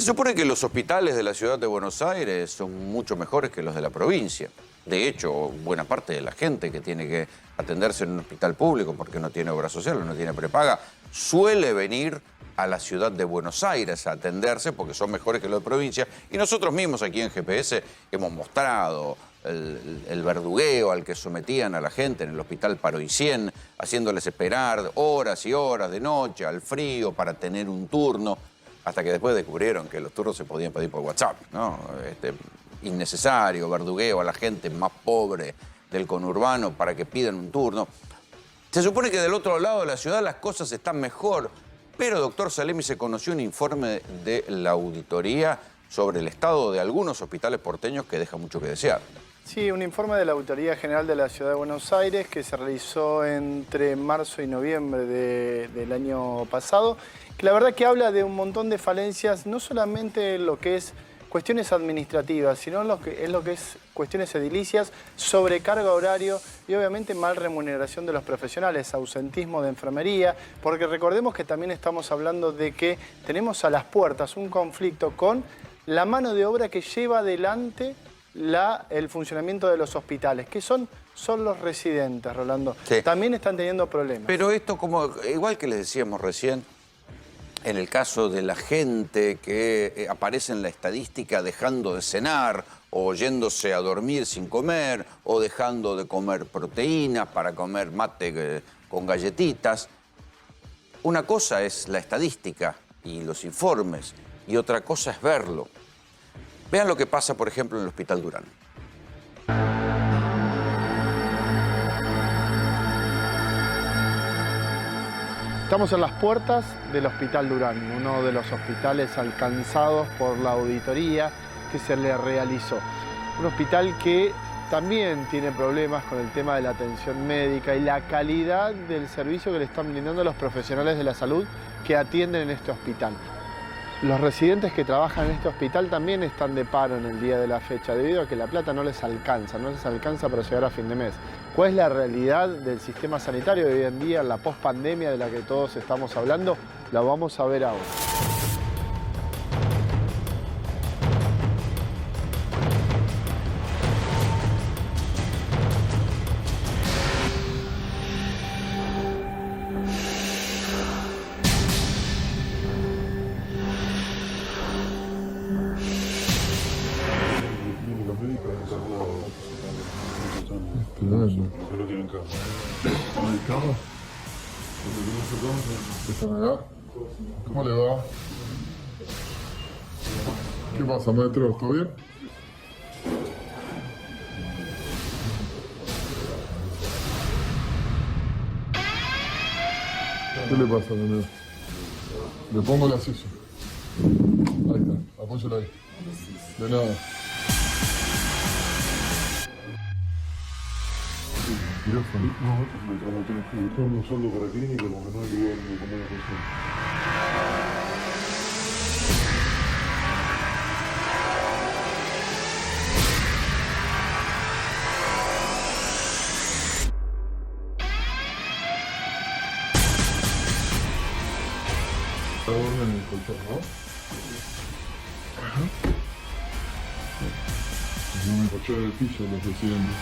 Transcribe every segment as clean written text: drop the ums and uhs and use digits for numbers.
Se supone que los hospitales de la ciudad de Buenos Aires son mucho mejores que los de la provincia. De hecho, buena parte de la gente que tiene que atenderse en un hospital público porque no tiene obra social o no tiene prepaga, suele venir a la ciudad de Buenos Aires a atenderse porque son mejores que los de provincia. Y nosotros mismos aquí en GPS hemos mostrado el verdugueo al que sometían a la gente en el hospital Paroicien, haciéndoles esperar horas y horas de noche, al frío, para tener un turno, hasta que después descubrieron que los turnos se podían pedir por WhatsApp, ¿no? Innecesario, verdugueo a la gente más pobre del conurbano para que pidan un turno. Se supone que del otro lado de la ciudad las cosas están mejor, pero, doctor Salemi, se conoció un informe de la auditoría sobre el estado de algunos hospitales porteños que deja mucho que desear. Sí, un informe de la Auditoría General de la Ciudad de Buenos Aires que se realizó entre marzo y noviembre del año pasado, que la verdad que habla de un montón de falencias, no solamente lo que es cuestiones administrativas, sino lo que es cuestiones edilicias, sobrecarga horario y obviamente mal remuneración de los profesionales, ausentismo de enfermería, porque recordemos que también estamos hablando de que tenemos a las puertas un conflicto con la mano de obra que lleva adelante el funcionamiento de los hospitales, que son los residentes, Rolando. Sí. También están teniendo problemas. Pero esto, como igual que les decíamos recién, en el caso de la gente que aparece en la estadística dejando de cenar o yéndose a dormir sin comer o dejando de comer proteínas para comer mate con galletitas, una cosa es la estadística y los informes y otra cosa es verlo. Vean lo que pasa, por ejemplo, en el Hospital Durán. Estamos en las puertas del Hospital Durán, uno de los hospitales alcanzados por la auditoría que se le realizó. Un hospital que también tiene problemas con el tema de la atención médica y la calidad del servicio que le están brindando los profesionales de la salud que atienden en este hospital. Los residentes que trabajan en este hospital también están de paro en el día de la fecha, debido a que la plata no les alcanza para llegar a fin de mes. ¿Cuál es la realidad del sistema sanitario de hoy en día, la pospandemia de la que todos estamos hablando? La vamos a ver ahora. ¿Cómo le va? ¿Qué pasa, maestro? ¿Todo bien? ¿Qué le pasa, amigo? Le pongo la silla. Ahí está, apóyala ahí. De nada. No tenés que buscar un sueldo para clínica porque no hay lugar donde comer la persona. En el colchón, ¿no? Ajá. No me colchón del piso los residentes.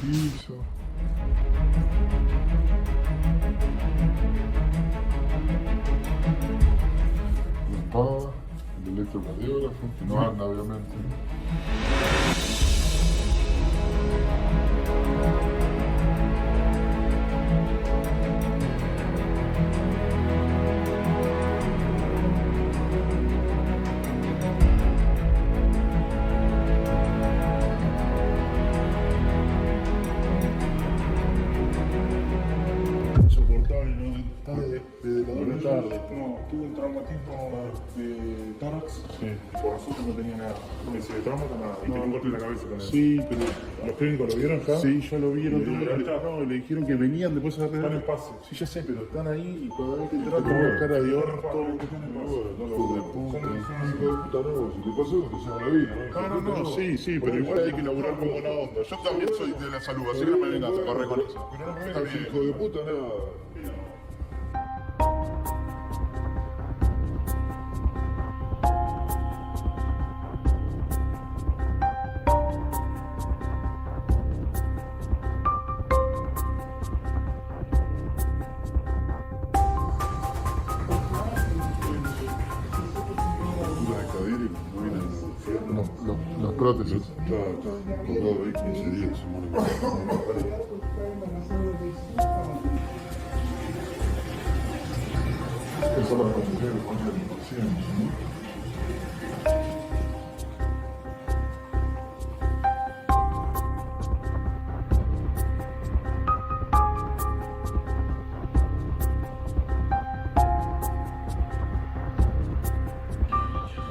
Piso. La espada, el electrocardiógrafo, que no anda obviamente. Insoportable, ¿no? Está desde la hora tarde. No, tuve un traumatismo de tórax. Sí. Por nosotros no tenía nada. Ese trauma nada. Y tenía un golpe en la cabeza con él. Sí, pero. ¿Los clínicos lo vieron ya? Sí, ya lo vieron. No, le dijeron que venían después a Están en pase. Sí, ya sé, pero están ahí y cada vez que entran con una cara de orto. Hijo de puta. Hijo de puta, no. Si te pasó, te salva la vida. No, sí, pero igual hay que laburar con buena onda. Yo también soy de la salud, así que no me vengas a correr con eso. Pero no me vengas, hijo de puta, nada. Las prótesis. Está colgado ahí 15 días, se muere. Eso lo conseguí con la alimentación.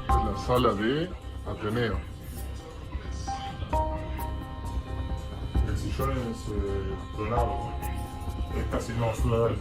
La sala de Ateneo. El sillón es clonado. Es casi no sudadero.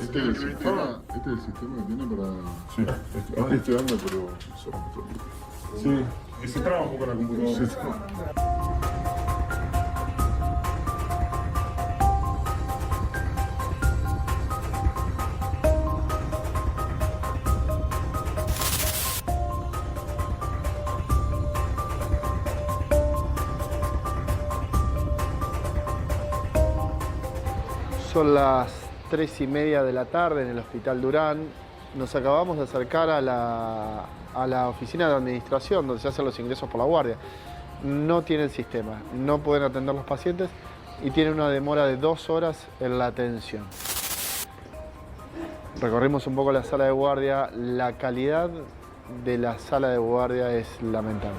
Este es el sistema que tiene para... Sí, Este anda, pero... sí. Y se traba un poco la computadora. Sí. Son las 3:30 de la tarde en el Hospital Durán. Nos acabamos de acercar a la oficina de administración donde se hacen los ingresos por la guardia. No tienen sistema, no pueden atender los pacientes y tienen una demora de 2 horas en la atención. Recorrimos un poco la sala de guardia. La calidad de la sala de guardia es lamentable.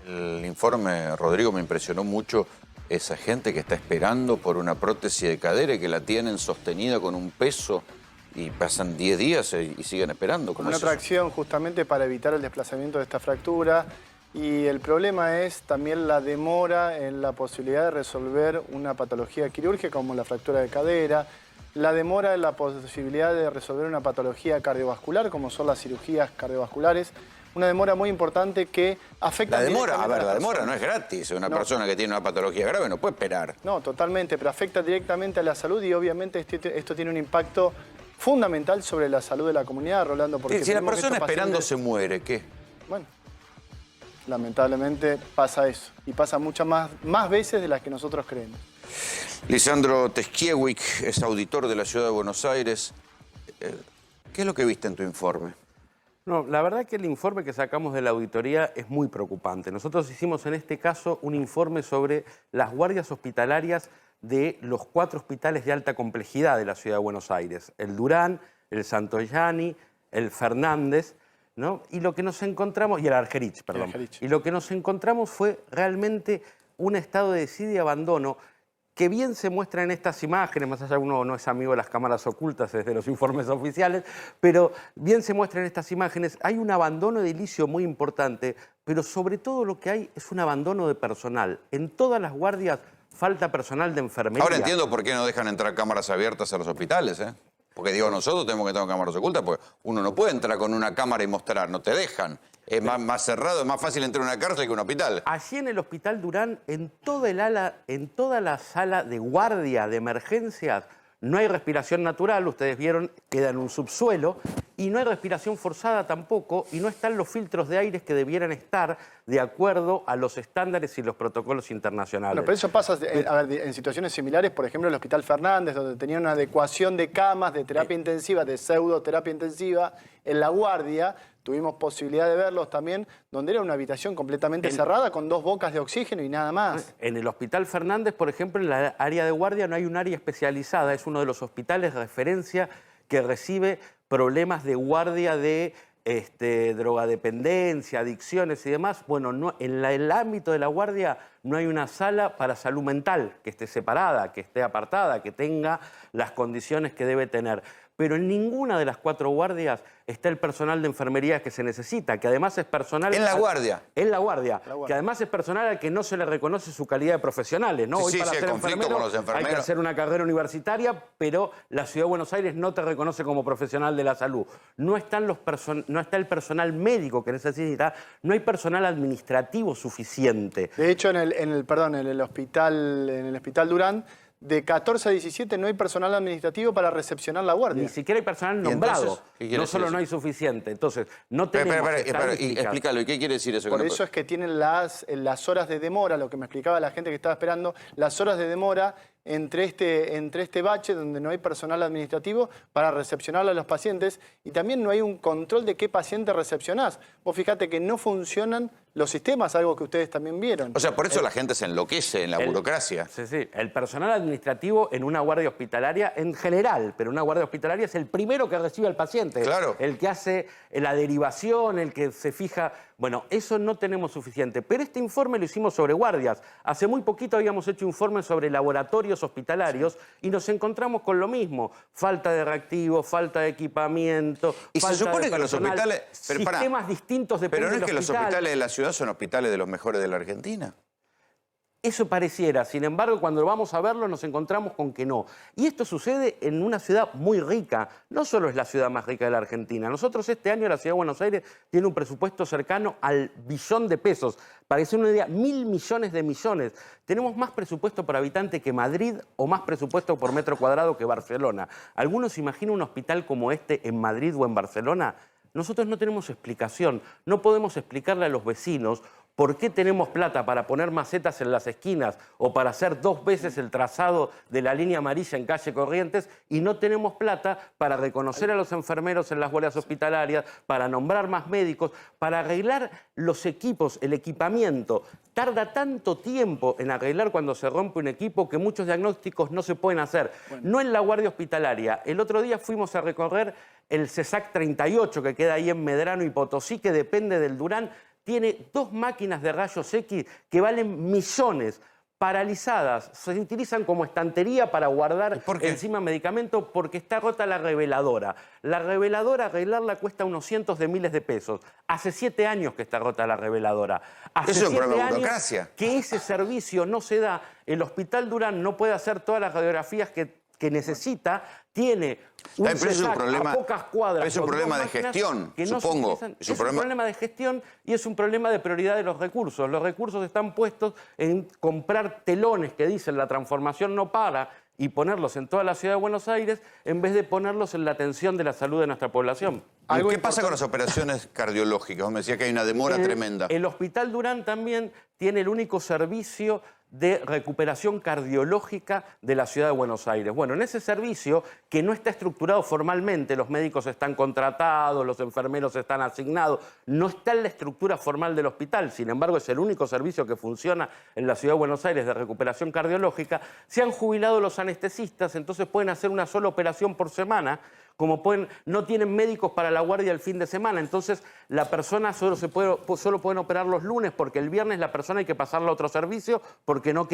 El informe, Rodrigo, me impresionó mucho esa gente que está esperando por una prótesis de cadera y que la tienen sostenida con un peso y pasan 10 días y siguen esperando. Una tracción justamente para evitar el desplazamiento de esta fractura. Y el problema es también la demora en la posibilidad de resolver una patología quirúrgica como la fractura de cadera, la demora en la posibilidad de resolver una patología cardiovascular como son las cirugías cardiovasculares, una demora muy importante que afecta... La demora, a ver, la demora no es gratis. Una persona que tiene una patología grave no puede esperar. No, totalmente, pero afecta directamente a la salud y obviamente esto tiene un impacto fundamental sobre la salud de la comunidad, Rolando. Porque si la persona esperando se muere, ¿qué? Bueno, lamentablemente pasa eso. Y pasa muchas más veces de las que nosotros creemos. Lisandro Teskiewicz es auditor de la Ciudad de Buenos Aires. ¿Qué es lo que viste en tu informe? No, la verdad que el informe que sacamos de la auditoría es muy preocupante. Nosotros hicimos en este caso un informe sobre las guardias hospitalarias de los 4 hospitales de alta complejidad de la Ciudad de Buenos Aires. El Durán, el Santoyani, el Fernández, ¿no? Y lo que nos encontramos, y el Argerich, perdón. Y lo que nos encontramos fue realmente un estado de desidia y abandono que bien se muestra en estas imágenes, más allá uno no es amigo de las cámaras ocultas desde los informes oficiales, pero bien se muestra en estas imágenes, hay un abandono edilicio muy importante, pero sobre todo lo que hay es un abandono de personal. En todas las guardias falta personal de enfermería. Ahora entiendo por qué no dejan entrar cámaras abiertas a los hospitales, ¿eh? Porque digo, nosotros tenemos que tener cámaras ocultas, porque uno no puede entrar con una cámara y mostrar, no te dejan. Es más cerrado, es más fácil entrar a una cárcel que a un hospital. Allí en el Hospital Durán, en toda la sala de guardia de emergencias, no hay respiración natural, ustedes vieron, queda en un subsuelo, Y no hay respiración forzada tampoco, y no están los filtros de aire que debieran estar de acuerdo a los estándares y los protocolos internacionales. Bueno, pero eso pasa a ver, en situaciones similares, por ejemplo, en el Hospital Fernández, donde tenían una adecuación de camas, de terapia intensiva, de pseudoterapia intensiva. En La Guardia tuvimos posibilidad de verlos también, donde era una habitación completamente cerrada con 2 bocas de oxígeno y nada más. En el Hospital Fernández, por ejemplo, en la área de guardia no hay un área especializada, es uno de los hospitales de referencia que recibe problemas de guardia de drogadependencia, adicciones y demás. Bueno, no, en el ámbito de la guardia no hay una sala para salud mental que esté separada, que esté apartada, que tenga las condiciones que debe tener. Pero en ninguna de las 4 guardias está el personal de enfermería que se necesita, que además es personal... En la guardia. En la guardia, que además es personal al que no se le reconoce su calidad de profesionales, ¿no? Sí, Hoy para sí, ser el conflicto enfermero con los enfermeros. hay que hacer una carrera universitaria, pero la Ciudad de Buenos Aires no te reconoce como profesional de la salud. No está el personal médico que necesita, no hay personal administrativo suficiente. De hecho, en el hospital Durán, de 14 a 17 no hay personal administrativo para recepcionar la guardia. Ni siquiera hay personal nombrado. No solo no hay suficiente. Entonces, no tenemos explícalo. ¿Y qué quiere decir eso? Por eso es que tienen las horas de demora, lo que me explicaba la gente que estaba esperando, las horas de demora entre este bache donde no hay personal administrativo para recepcionar a los pacientes, y también no hay un control de qué paciente recepcionás. Vos fíjate que no funcionan los sistemas, algo que ustedes también vieron. O sea, por eso la gente se enloquece en la burocracia. Sí, sí. El personal administrativo en una guardia hospitalaria en general, pero una guardia hospitalaria es el primero que recibe al paciente. Claro. El que hace la derivación, el que se fija... Bueno, eso no tenemos suficiente. Pero este informe lo hicimos sobre guardias. Hace muy poquito habíamos hecho informes sobre laboratorios hospitalarios y nos encontramos con lo mismo. Falta de reactivos, falta de equipamiento, y falta se supone de que los personal, hospitales... sistemas distintos de Pero no es que los hospitales de la ciudad son hospitales de los mejores de la Argentina. Eso pareciera, sin embargo, cuando vamos a verlo nos encontramos con que no. Y esto sucede en una ciudad muy rica, no solo es la ciudad más rica de la Argentina. Nosotros este año la Ciudad de Buenos Aires tiene un presupuesto cercano al billón de pesos. Para que se den una idea, 1.000 millones de millones. Tenemos más presupuesto por habitante que Madrid o más presupuesto por metro cuadrado que Barcelona. ¿Algunos imaginan un hospital como este en Madrid o en Barcelona? Nosotros no tenemos explicación, no podemos explicarle a los vecinos por qué tenemos plata para poner macetas en las esquinas o para hacer 2 veces el trazado de la línea amarilla en calle Corrientes y no tenemos plata para reconocer a los enfermeros en las guardias hospitalarias, para nombrar más médicos, para arreglar los equipos, el equipamiento. Tarda tanto tiempo en arreglar cuando se rompe un equipo que muchos diagnósticos no se pueden hacer. No en la guardia hospitalaria. El otro día fuimos a recorrer el CESAC 38, que queda ahí en Medrano y Potosí, que depende del Durán. Tiene 2 máquinas de rayos X que valen millones, paralizadas. Se utilizan como estantería para guardar encima medicamentos porque está rota la reveladora. La reveladora, arreglarla cuesta unos cientos de miles de pesos. Hace 7 años que está rota la reveladora. Hace Eso es un 7 problema de años burocracia. que ese servicio no se da. El Hospital Durán no puede hacer todas las radiografías que necesita, tiene un CESAC a pocas cuadras. Es un problema de gestión, supongo. Es un problema de gestión y es un problema de prioridad de los recursos. Los recursos están puestos en comprar telones que dicen la transformación no para y ponerlos en toda la Ciudad de Buenos Aires en vez de ponerlos en la atención de la salud de nuestra población. ¿Qué pasa con las operaciones cardiológicas? Vos me decías que hay una demora tremenda. El Hospital Durán también tiene el único servicio de recuperación cardiológica de la Ciudad de Buenos Aires. Bueno, en ese servicio, que no está estructurado formalmente, los médicos están contratados, los enfermeros están asignados, no está en la estructura formal del hospital, sin embargo es el único servicio que funciona en la Ciudad de Buenos Aires de recuperación cardiológica, se han jubilado los anestesistas, entonces pueden hacer una sola operación por semana, como no tienen médicos para la guardia el fin de semana, entonces la persona solo pueden operar los lunes porque el viernes la persona hay que pasarla a otro servicio porque no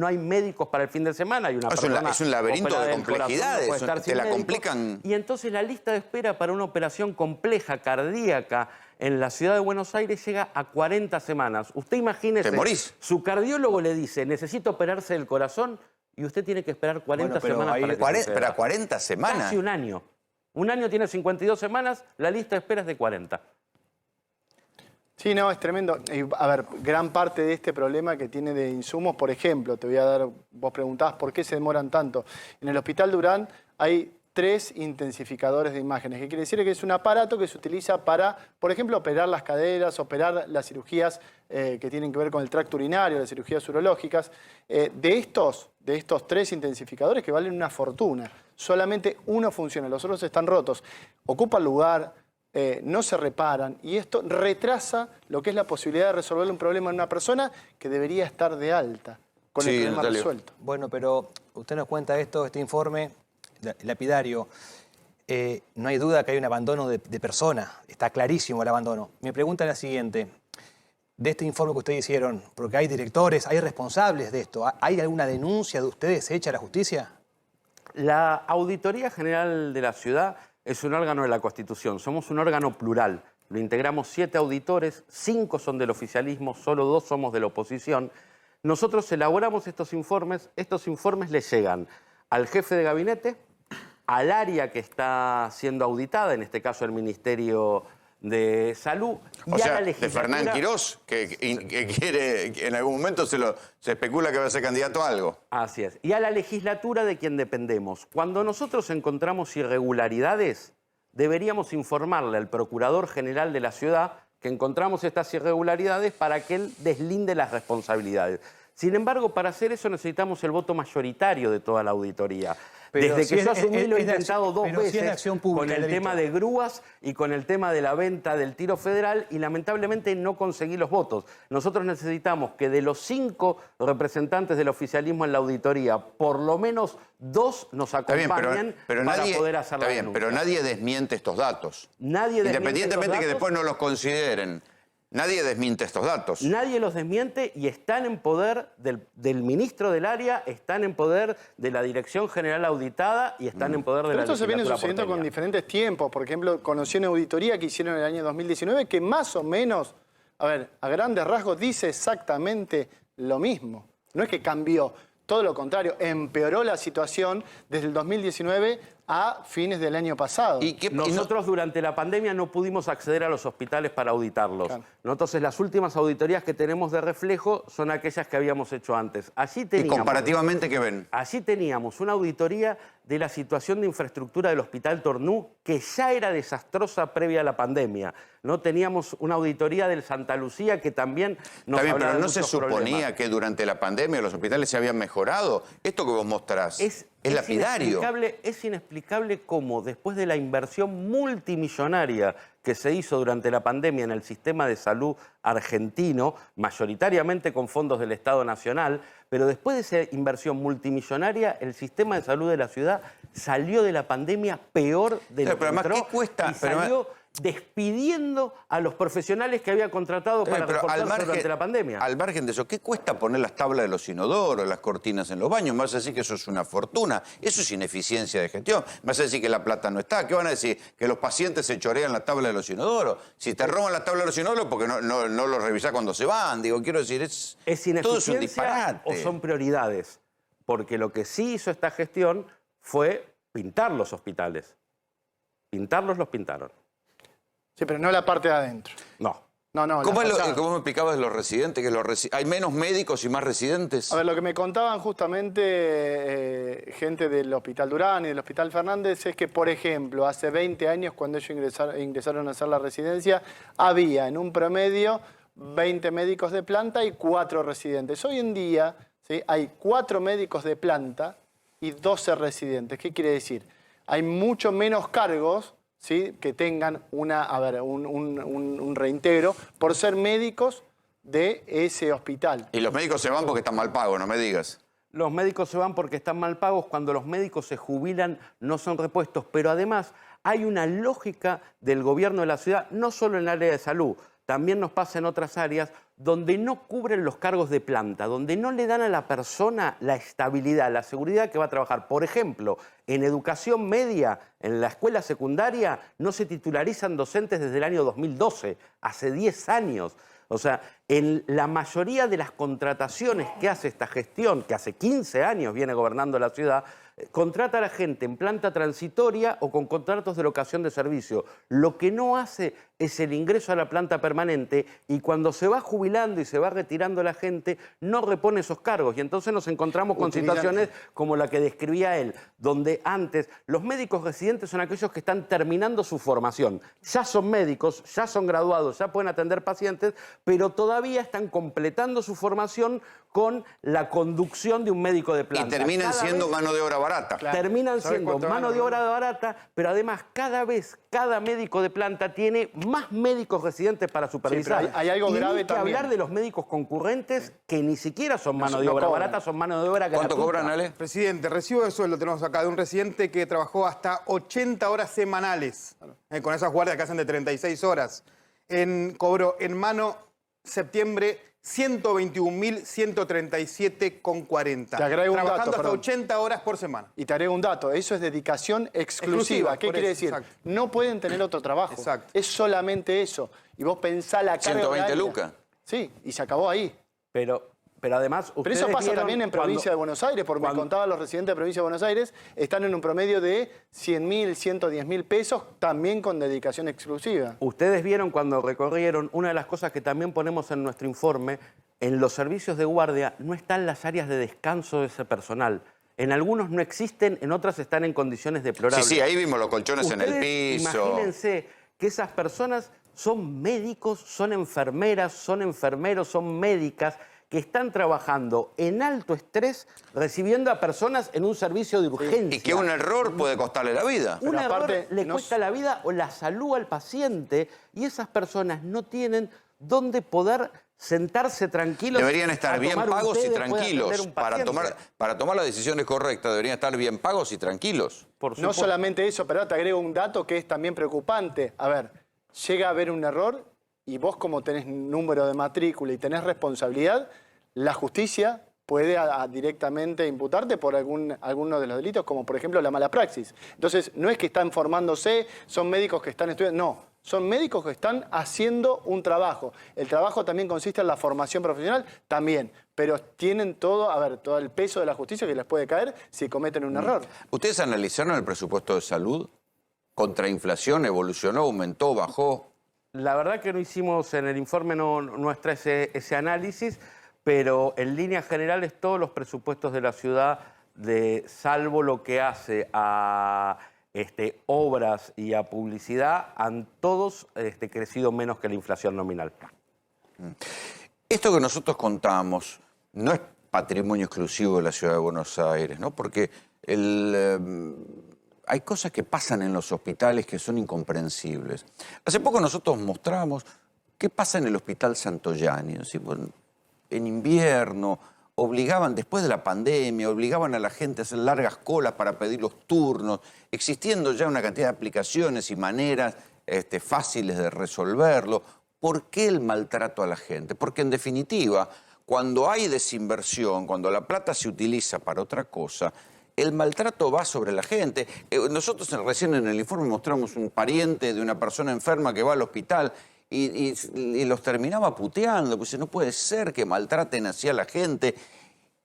hay médicos para el fin de semana. Hay una es un laberinto de complejidades, te la complican. Y entonces la lista de espera para una operación compleja, cardíaca, en la Ciudad de Buenos Aires llega a 40 semanas. Usted imagínese, ¿te morís? Su cardiólogo le dice, necesito operarse del corazón y usted tiene que esperar 40 semanas para que ¿Pero 40 semanas? Casi un año. Un año tiene 52 semanas, la lista de espera es de 40. Sí, no, es tremendo. A ver, gran parte de este problema que tiene de insumos, por ejemplo, te voy a dar, vos preguntabas por qué se demoran tanto. En el Hospital Durán hay 3 intensificadores de imágenes. ¿Qué quiere decir? Que es un aparato que se utiliza para, por ejemplo, operar las caderas, operar las cirugías que tienen que ver con el tracto urinario, las cirugías urológicas. De estos 3 intensificadores, que valen una fortuna, solamente uno funciona, los otros están rotos. Ocupan lugar, no se reparan, y esto retrasa lo que es la posibilidad de resolver un problema en una persona que debería estar de alta, con el problema resuelto. Bueno, pero usted nos cuenta este informe lapidario. No hay duda que hay un abandono de personas, está clarísimo el abandono. Mi pregunta es la siguiente: de este informe que ustedes hicieron, porque hay directores, hay responsables de esto, ¿hay alguna denuncia de ustedes hecha a la justicia? La Auditoría General de la Ciudad es un órgano de la Constitución, somos un órgano plural. Lo integramos 7 auditores, 5 son del oficialismo, solo 2 somos de la oposición. Nosotros elaboramos estos informes les llegan al jefe de gabinete, al área que está siendo auditada, en este caso el Ministerio de Salud, y O sea, a la de legislatura. Fernán Quirós, que quiere, que en algún momento se especula que va a ser candidato a algo. Así es. Y a la legislatura de quien dependemos. Cuando nosotros encontramos irregularidades, deberíamos informarle al Procurador General de la Ciudad que encontramos estas irregularidades para que él deslinde las responsabilidades. Sin embargo, para hacer eso necesitamos el voto mayoritario de toda la auditoría. Pero Desde si que yo es- asumí lo he es de intentado acción- 2 pero si es de veces acción pública con el el delito. tema de grúas y con el tema de la venta del tiro federal y lamentablemente no conseguí los votos. Nosotros necesitamos que de los 5 representantes del oficialismo en la auditoría, por lo menos 2 nos Está bien, acompañen pero para nadie, poder hacer está la bien, denuncia. pero nadie desmiente estos datos. Nadie desmiente Independientemente estos que datos. después no los consideren, nadie desmiente estos datos. Nadie los desmiente y están en poder del ministro del área, están en poder de la Dirección General Auditada y están en poder de Pero la esto se viene legislatura sucediendo con porteña. diferentes tiempos. Por ejemplo, conocí una auditoría que hicieron en el año 2019 que más o menos, a grandes rasgos, dice exactamente lo mismo. No es que cambió, todo lo contrario, empeoró la situación desde el 2019 a fines del año pasado. Nosotros durante la pandemia no pudimos acceder a los hospitales para auditarlos. Claro. Entonces las últimas auditorías que tenemos de reflejo son aquellas que habíamos hecho antes. Allí ¿Y teníamos, comparativamente qué ven? allí teníamos una auditoría de la situación de infraestructura del Hospital Tornú que ya era desastrosa previa a la pandemia. No teníamos una auditoría del Santa Lucía que también nos Está bien, hablaba pero de ¿no se muchos suponía problemas. que durante la pandemia los hospitales se habían mejorado? Esto que vos mostrás es lapidario. Es inexplicable cómo, después de la inversión multimillonaria que se hizo durante la pandemia en el sistema de salud argentino, mayoritariamente con fondos del Estado Nacional, pero después de esa inversión multimillonaria, el sistema de salud de la ciudad salió de la pandemia peor de lo que Pero además, entró ¿qué cuesta? y Pero salió despidiendo a los profesionales que había contratado para Pero reforzarse durante la pandemia. al margen de eso, ¿qué cuesta poner las tablas de los inodoros, las cortinas en los baños? Me vas a decir que eso es una fortuna. Eso es ineficiencia de gestión. Me vas a decir que la plata no está. ¿Qué van a decir? Que los pacientes se chorean la tabla de los inodoros. Si te roban la tabla de los inodoros, porque no lo revisás cuando se van. Digo, quiero decir, ¿Es todo es un ineficiencia disparate. o son prioridades? Porque lo que sí hizo esta gestión fue pintar los hospitales. Pintarlos los pintaron. Sí, pero no la parte de adentro. No. No, ¿Cómo, la fachada. ¿Cómo me explicabas de los residentes? ¿Hay menos médicos y más residentes? A ver, lo que me contaban justamente gente del Hospital Durán y del Hospital Fernández es que, por ejemplo, hace 20 años, cuando ellos ingresaron a hacer la residencia, había en un promedio 20 médicos de planta y 4 residentes. Hoy en día, ¿sí?, hay 4 médicos de planta y 12 residentes. ¿Qué quiere decir? Hay mucho menos cargos, ¿sí?, que tengan un reintegro por ser médicos de ese hospital. Y los médicos se van porque están mal pagos, no me digas. Los médicos se van porque están mal pagos. Cuando los médicos se jubilan no son repuestos. Pero además hay una lógica del gobierno de la ciudad, no solo en el área de salud, también nos pasa en otras áreas donde no cubren los cargos de planta, donde no le dan a la persona la estabilidad, la seguridad que va a trabajar. Por ejemplo, en educación media, en la escuela secundaria, no se titularizan docentes desde el año 2012, hace 10 años. O sea, en la mayoría de las contrataciones que hace esta gestión, que hace 15 años viene gobernando la ciudad, contrata a la gente en planta transitoria o con contratos de locación de servicio. Lo que no hace es el ingreso a la planta permanente y cuando se va jubilando y se va retirando la gente, no repone esos cargos. Y entonces nos encontramos con situaciones como la que describía él, donde antes los médicos residentes son aquellos que están terminando su formación. Ya son médicos, ya son graduados, ya pueden atender pacientes, pero todavía están completando su formación con la conducción de un médico de planta. Y terminan siendo mano de obra barata. Claro. Terminan siendo mano de obra barata, pero además cada vez, cada médico de planta tiene más médicos residentes para supervisar. Sí, pero hay algo y grave hay que también. hablar de los médicos concurrentes que ni siquiera son mano de obra barata, son mano de obra gratuita. ¿Cuánto cobran, Ale? Presidente, recibo de sueldo tenemos acá de un residente que trabajó hasta 80 horas semanales, con esas guardias que hacen de 36 horas. Cobró en mano septiembre 121.137,40. Te agrego un dato, trabajando hasta perdón. 80 horas por semana. Y te agrego un dato, eso es dedicación exclusiva. Exclusiva, ¿Qué por quiere eso, decir? exacto. No pueden tener otro trabajo. Exacto. Es solamente eso. Y vos pensá la carga 120 horaria. lucas. Sí, y se acabó ahí. Pero además, Pero ustedes eso pasa vieron también en provincia de Buenos Aires, porque me contaban los residentes de provincia de Buenos Aires, están en un promedio de 100.000, 110.000 pesos, también con dedicación exclusiva. Ustedes vieron cuando recorrieron, una de las cosas que también ponemos en nuestro informe, en los servicios de guardia no están las áreas de descanso de ese personal. En algunos no existen, en otras están en condiciones deplorables. Sí, ahí vimos los colchones en el Ustedes piso. imagínense que esas personas son médicos, son enfermeras, son enfermeros, son médicas, que están trabajando en alto estrés, recibiendo a personas en un servicio de urgencia. Y que un error puede costarle la vida. Un Pero aparte, error le cuesta la vida o la salud al paciente y esas personas no tienen dónde poder sentarse tranquilos. Deberían estar a bien tomar un pagos té y después de atender tranquilos. un paciente. Para tomar las decisiones correctas deberían estar bien pagos y tranquilos. Por No supuesto. solamente eso, pero te agrego un dato que es también preocupante. A ver, llega a haber un error y vos como tenés número de matrícula y tenés responsabilidad, la justicia puede directamente imputarte por alguno de los delitos, como por ejemplo la mala praxis. Entonces, no es que están formándose, son médicos que están estudiando, no. Son médicos que están haciendo un trabajo. El trabajo también consiste en la formación profesional, también. Pero tienen todo el peso de la justicia que les puede caer si cometen un error. ¿Ustedes analizaron el presupuesto de salud? ¿Contra inflación evolucionó, aumentó, bajó? La verdad que no hicimos en el informe, no está ese análisis, pero en líneas generales todos los presupuestos de la ciudad, salvo lo que hace a obras y a publicidad, han todos crecido menos que la inflación nominal. Esto que nosotros contamos no es patrimonio exclusivo de la ciudad de Buenos Aires, ¿no? Porque hay cosas que pasan en los hospitales que son incomprensibles. Hace poco nosotros mostramos qué pasa en el Hospital Santoyani. ¿Sí? En invierno obligaban, después de la pandemia, obligaban a la gente a hacer largas colas para pedir los turnos, existiendo ya una cantidad de aplicaciones y maneras fáciles de resolverlo. ¿Por qué el maltrato a la gente? Porque en definitiva, cuando hay desinversión, cuando la plata se utiliza para otra cosa, el maltrato va sobre la gente. Nosotros recién en el informe mostramos un pariente de una persona enferma que va al hospital y los terminaba puteando, pues no puede ser que maltraten así a la gente.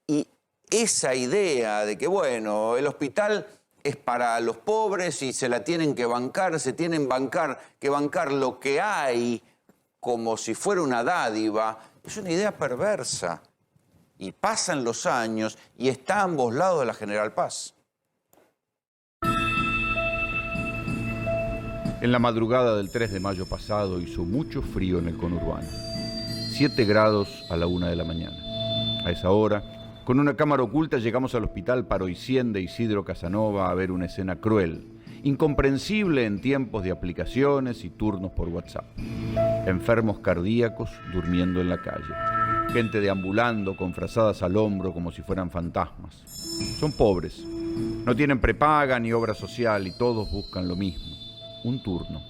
Y esa idea de que, bueno, el hospital es para los pobres y se la tienen que bancar, se tienen que bancar lo que hay como si fuera una dádiva, es una idea perversa. Y pasan los años y está a ambos lados de la General Paz. En la madrugada del 3 de mayo pasado hizo mucho frío en el conurbano. 7 grados a la 1 de la mañana. A esa hora, con una cámara oculta llegamos al hospital Paroicien de Isidro Casanova a ver una escena cruel, incomprensible en tiempos de aplicaciones y turnos por WhatsApp. Enfermos cardíacos durmiendo en la calle. Gente deambulando con frazadas al hombro como si fueran fantasmas. Son pobres, no tienen prepaga ni obra social y todos buscan lo mismo, un turno.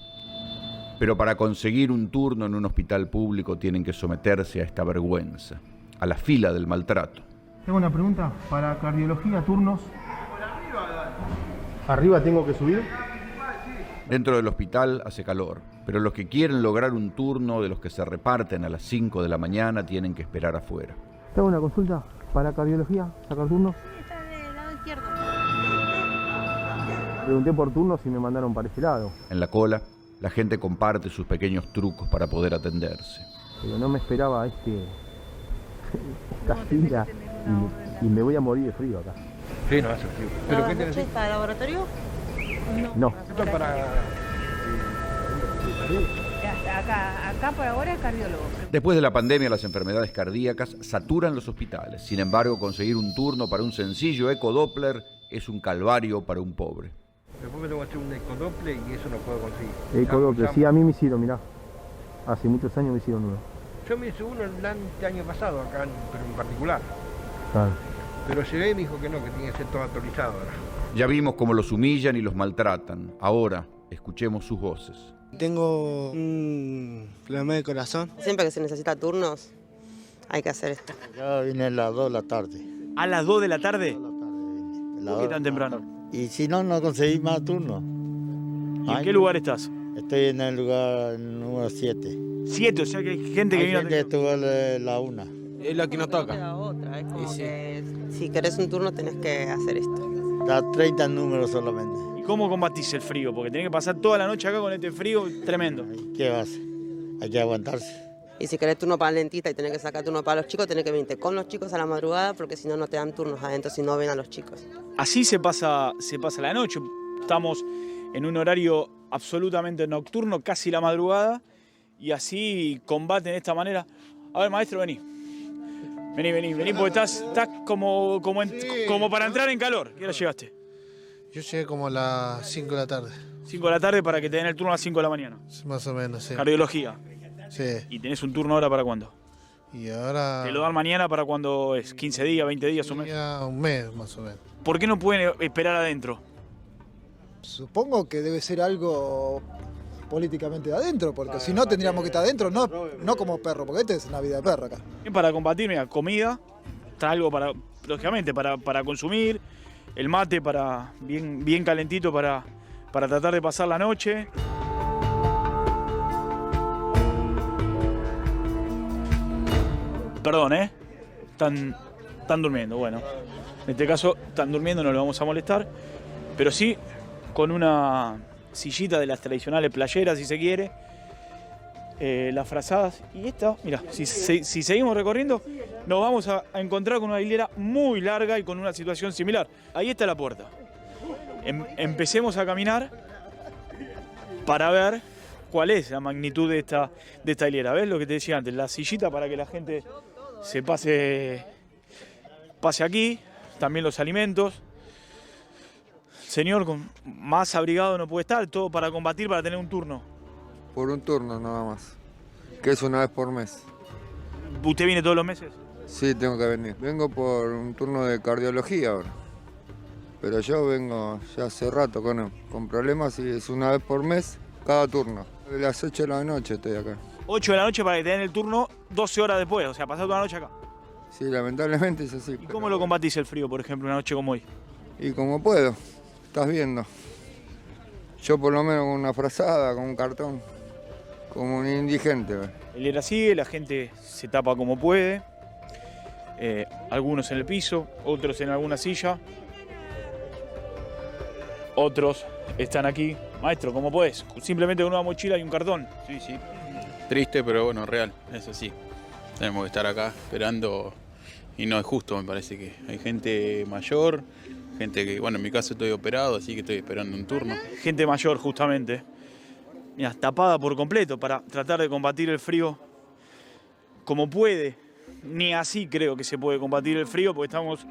Pero para conseguir un turno en un hospital público tienen que someterse a esta vergüenza, a la fila del maltrato. Tengo una pregunta, para cardiología, turnos. ¿Arriba tengo que subir? Dentro del hospital hace calor, pero los que quieren lograr un turno de los que se reparten a las 5 de la mañana tienen que esperar afuera. Tengo una consulta, para cardiología, sacar turnos. Está del lado izquierdo. Pregunté por turnos y me mandaron para ese lado. En la cola, La gente comparte sus pequeños trucos para poder atenderse. Pero no me esperaba esta fila y me voy a morir de frío acá. Sí, no hace frío. ¿Pero qué tenés? ¿Para laboratorio? No. Esto es para... Acá por ahora es cardiólogo. Después de la pandemia, las enfermedades cardíacas saturan los hospitales. Sin embargo, conseguir un turno para un sencillo ecodoppler es un calvario para un pobre. Después me tengo que hacer un ecodoppler y eso no puedo conseguir. Ecodoppler, sí, a mí me hicieron, mirá. Hace muchos años me hicieron uno. Yo me hice uno el año pasado acá, pero en particular. Claro. Pero llegué y me dijo que no, que tenía que ser todo autorizado ahora. Ya vimos cómo los humillan y los maltratan. Ahora, escuchemos sus voces. Tengo un problema de corazón. Siempre que se necesita turnos, hay que hacer esto. Ya vine a las 2 de la tarde. ¿A las 2 de la tarde? ¿Por qué tan temprano? Y si no, no conseguí más turnos. ¿Y en qué lugar estás? Estoy en el lugar número 7. 7, o sea que hay gente que Hay vino... gente que estuvo a la 1. Es la que nos toca. Es como que si querés un turno tenés que hacer esto. Da 30 números solamente. ¿Y cómo combatís el frío? Porque tenés que pasar toda la noche acá con este frío tremendo. ¿Qué vas a hacer? Hay que aguantarse. Y si querés turno para el dentista y tenés que sacar turno para los chicos, tenés que venirte con los chicos a la madrugada porque si no, no te dan turnos adentro si no ven a los chicos. Así se pasa la noche. Estamos en un horario absolutamente nocturno, casi la madrugada, y así combaten de esta manera. A ver, maestro, vení. Vení, porque estás como para entrar en calor. ¿Qué hora llegaste? Yo llegué como a las 5 de la tarde. 5 de la tarde para que te den el turno a las 5 de la mañana. Más o menos, sí. Cardiología. Sí. ¿Y tenés un turno ahora para cuándo? Y ahora... ¿Te lo dan mañana para cuándo es? ¿15 días, 20 días o mes? Un mes, más o menos. ¿Por qué no pueden esperar adentro? Supongo que debe ser algo políticamente de adentro, porque si no tendríamos que estar adentro, no como perro, porque esta es una vida de perro acá. Para combatir, mira, comida, está algo para, lógicamente, para consumir, el mate para bien calentito para tratar de pasar la noche. Perdón, están durmiendo, bueno. En este caso, están durmiendo, no los vamos a molestar, pero sí con una sillita de las tradicionales playeras, si se quiere, las frazadas. Y esta, mira, si seguimos recorriendo, nos vamos a encontrar con una hilera muy larga y con una situación similar. Ahí está la puerta. Empecemos a caminar para ver cuál es la magnitud de esta hilera. ¿Ves lo que te decía antes? La sillita para que la gente se pase aquí, también los alimentos. Señor, más abrigado no puede estar, todo para combatir, para tener un turno. Por un turno nada más, que es una vez por mes. ¿Usted viene todos los meses? Sí, tengo que venir. Vengo por un turno de cardiología ahora. Pero yo vengo ya hace rato con problemas y es una vez por mes cada turno. A las 8 de la noche estoy acá. 8 de la noche para que te den el turno 12 horas después, o sea, pasar toda la noche acá. Sí, lamentablemente es así. ¿Y cómo lo combatís el frío, por ejemplo, una noche como hoy? Y como puedo, estás viendo. Yo por lo menos con una frazada, con un cartón, como un indigente. El era sigue, la gente se tapa como puede. Algunos en el piso, otros en alguna silla. Otros están aquí. Maestro, ¿cómo podés? Simplemente con una mochila y un cartón. Sí. Triste, pero bueno, real, es así. Tenemos que estar acá esperando y no es justo, me parece que hay gente mayor, gente que, bueno, en mi caso estoy operado, así que estoy esperando un turno. Gente mayor, justamente. Mira, tapada por completo para tratar de combatir el frío como puede. Ni así creo que se puede combatir el frío, porque estamos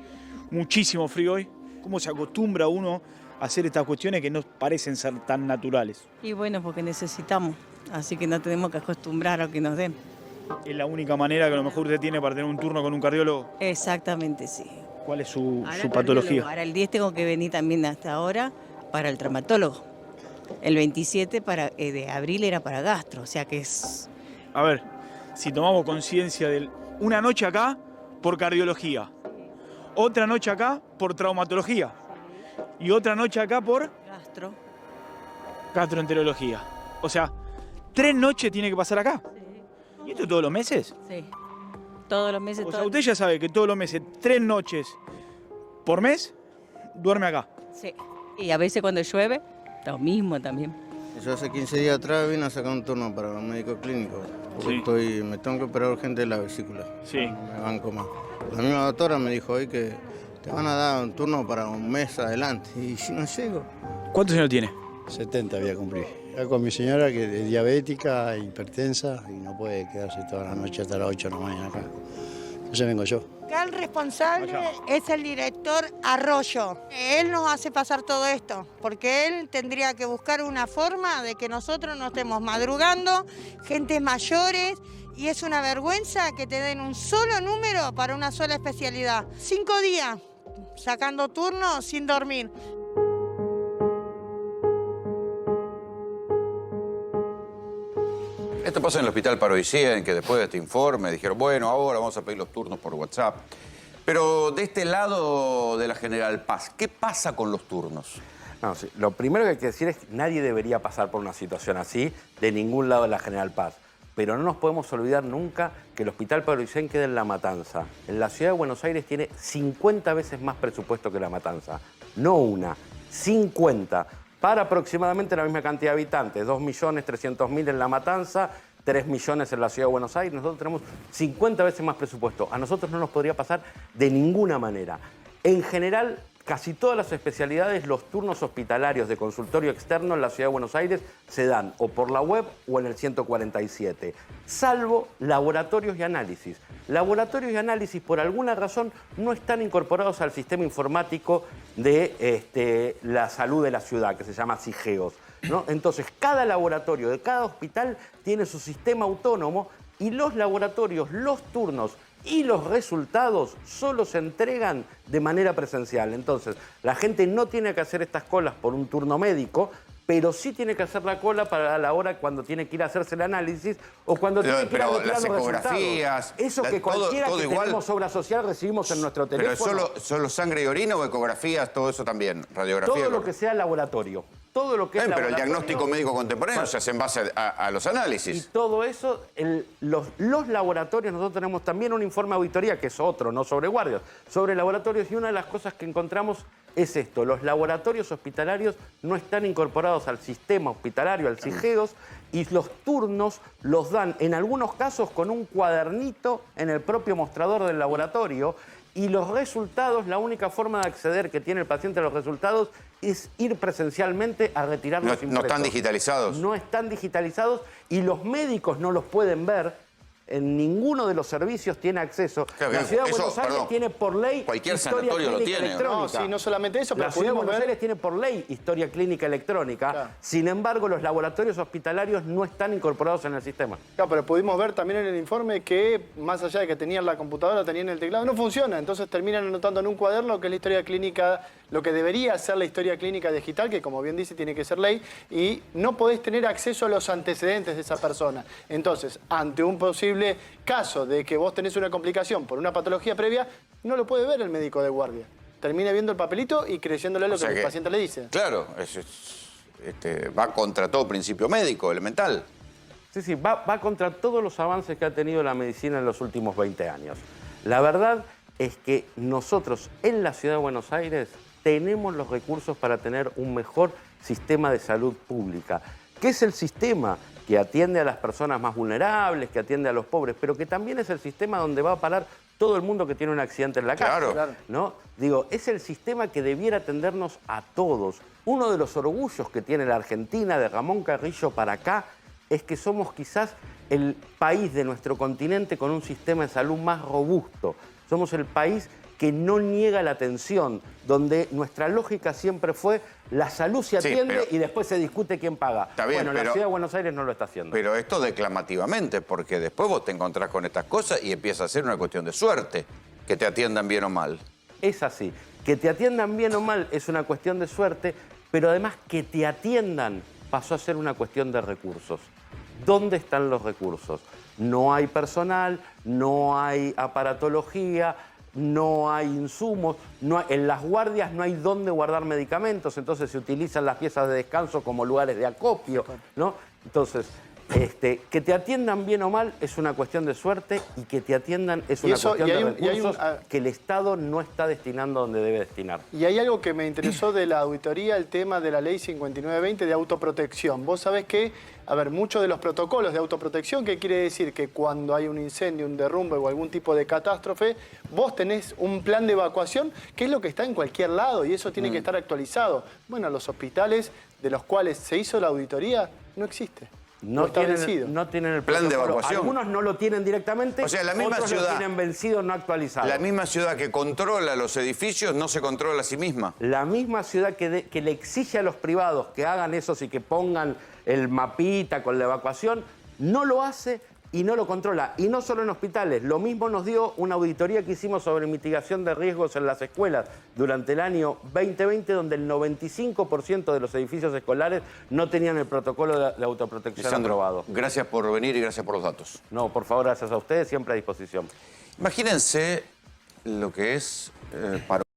muchísimo frío hoy. ¿Cómo se acostumbra uno a hacer estas cuestiones que no parecen ser tan naturales? Y bueno, porque necesitamos, así que no tenemos que acostumbrar a que nos den. Es la única manera que a lo mejor usted tiene para tener un turno con un cardiólogo. Exactamente, sí. ¿Cuál es su patología? Para el 10 tengo que venir también hasta ahora para el traumatólogo. El 27 de abril era para gastro, o sea que es... A ver, si tomamos conciencia de una noche acá por cardiología, otra noche acá por traumatología y otra noche acá por... gastroenterología. O sea, 3 noches tiene que pasar acá. ¿Y esto todos los meses? Sí, todos los meses. O sea, usted ya sabe que todos los meses, 3 noches por mes, duerme acá. Sí, y a veces cuando llueve, lo mismo también. Yo hace 15 días atrás vine a sacar un turno para un médico clínico. Porque me tengo que operar urgente de la vesícula. Sí. Me banco más. La misma doctora me dijo hoy que te van a dar un turno para un mes adelante. Y si no llego. ¿Cuántos años tiene? 70 voy a cumplir. Ya con mi señora que es diabética, hipertensa y no puede quedarse toda la noche hasta las 8 de la mañana acá. Entonces vengo yo. Acá el responsable es el director Arroyo. Él nos hace pasar todo esto, porque él tendría que buscar una forma de que nosotros no estemos madrugando, gentes mayores, y es una vergüenza que te den un solo número para una sola especialidad. 5 días sacando turnos sin dormir. Esto pasa en el Hospital Paroicía, en que después de este informe dijeron, bueno, ahora vamos a pedir los turnos por WhatsApp. Pero de este lado de la General Paz, ¿qué pasa con los turnos? No, sí, lo primero que hay que decir es que nadie debería pasar por una situación así de ningún lado de la General Paz. Pero no nos podemos olvidar nunca que el Hospital Paroicén queda en La Matanza. En la ciudad de Buenos Aires tiene 50 veces más presupuesto que La Matanza. No una, 50. Para aproximadamente la misma cantidad de habitantes, 2.300.000 en La Matanza, 3 millones en la Ciudad de Buenos Aires. Nosotros tenemos 50 veces más presupuesto. A nosotros no nos podría pasar de ninguna manera. En general, casi todas las especialidades, los turnos hospitalarios de consultorio externo en la Ciudad de Buenos Aires se dan o por la web o en el 147, salvo laboratorios y análisis. Laboratorios y análisis, por alguna razón, no están incorporados al sistema informático de la salud de la ciudad, que se llama SIGEOS, ¿no? Entonces, cada laboratorio de cada hospital tiene su sistema autónomo y los laboratorios, los turnos y los resultados solo se entregan de manera presencial. Entonces, la gente no tiene que hacer estas colas por un turno médico, pero sí tiene que hacer la cola para la hora cuando tiene que ir a hacerse el análisis o cuando tiene que ir a retirar los resultados. Eso que cualquiera que tenemos obra social recibimos en nuestro teléfono. ¿Pero solo sangre y orina o ecografías, todo eso también? Radiografía. Todo lo que sea laboratorio. Todo lo que es pero el diagnóstico médico contemporáneo se hace en base a los análisis. Y todo eso, los laboratorios, nosotros tenemos también un informe de auditoría, que es otro, no sobre guardias, sobre laboratorios, y una de las cosas que encontramos es esto: los laboratorios hospitalarios no están incorporados al sistema hospitalario, al SIGEOS, y los turnos los dan, en algunos casos, con un cuadernito en el propio mostrador del laboratorio, y los resultados, la única forma de acceder que tiene el paciente a los resultados es ir presencialmente a retirar los impresos. ¿No están digitalizados? No están digitalizados y los médicos no los pueden ver. En ninguno de los servicios tiene acceso. Claro, la Ciudad de Buenos Aires tiene por ley cualquier historia sanatorio lo clínica tiene. electrónica. No, sí, no solamente eso, pero la Ciudad de Buenos ver... Aires tiene por ley historia clínica electrónica. Claro. Sin embargo, los laboratorios hospitalarios no están incorporados en el sistema. Claro, pero pudimos ver también en el informe que, más allá de que tenían la computadora, tenían el teclado, no funciona. Entonces terminan anotando en un cuaderno que es la historia clínica, lo que debería ser la historia clínica digital, que como bien dice tiene que ser ley, y no podés tener acceso a los antecedentes de esa persona. Entonces, ante un posible caso de que vos tenés una complicación por una patología previa, no lo puede ver el médico de guardia. Termina viendo el papelito y creyéndole lo que el paciente le dice. Claro, va contra todo principio médico, elemental. Sí, va contra todos los avances que ha tenido la medicina en los últimos 20 años. La verdad es que nosotros en la Ciudad de Buenos Aires tenemos los recursos para tener un mejor sistema de salud pública. ¿Qué es el sistema? Que atiende a las personas más vulnerables, que atiende a los pobres, pero que también es el sistema donde va a parar todo el mundo que tiene un accidente en la calle. Claro. ¿No? Digo, es el sistema que debiera atendernos a todos. Uno de los orgullos que tiene la Argentina, de Ramón Carrillo para acá, es que somos quizás el país de nuestro continente con un sistema de salud más robusto. Somos el país que no niega la atención, donde nuestra lógica siempre fue la salud se atiende y después se discute quién paga. Está bien, la Ciudad de Buenos Aires no lo está haciendo. Pero esto declamativamente, porque después vos te encontrás con estas cosas y empieza a ser una cuestión de suerte, que te atiendan bien o mal. Es así. Que te atiendan bien o mal es una cuestión de suerte, pero además que te atiendan pasó a ser una cuestión de recursos. ¿Dónde están los recursos? No hay personal, no hay aparatología, no hay insumos, en las guardias no hay dónde guardar medicamentos, entonces se utilizan las piezas de descanso como lugares de acopio, ¿no? Entonces, Que te atiendan bien o mal es una cuestión de suerte y que te atiendan es una cuestión de recursos que el Estado no está destinando donde debe destinar. Y hay algo que me interesó de la auditoría, el tema de la ley 5920 de autoprotección. Vos sabés que, a ver, muchos de los protocolos de autoprotección, ¿qué quiere decir? Que cuando hay un incendio, un derrumbe o algún tipo de catástrofe, vos tenés un plan de evacuación, que es lo que está en cualquier lado y eso tiene que estar actualizado. Bueno, los hospitales de los cuales se hizo la auditoría no existe. No tienen el plan de evacuación. Algunos no lo tienen directamente, o sea, la misma otros ciudad, lo tienen vencido, no actualizado. La misma ciudad que controla los edificios no se controla a sí misma. La misma ciudad que le exige a los privados que hagan eso y que pongan el mapita con la evacuación, no lo hace y no lo controla. Y no solo en hospitales. Lo mismo nos dio una auditoría que hicimos sobre mitigación de riesgos en las escuelas durante el año 2020, donde el 95% de los edificios escolares no tenían el protocolo de autoprotección aprobado. Gracias por venir y gracias por los datos. No, por favor, gracias a ustedes, siempre a disposición. Imagínense lo que es para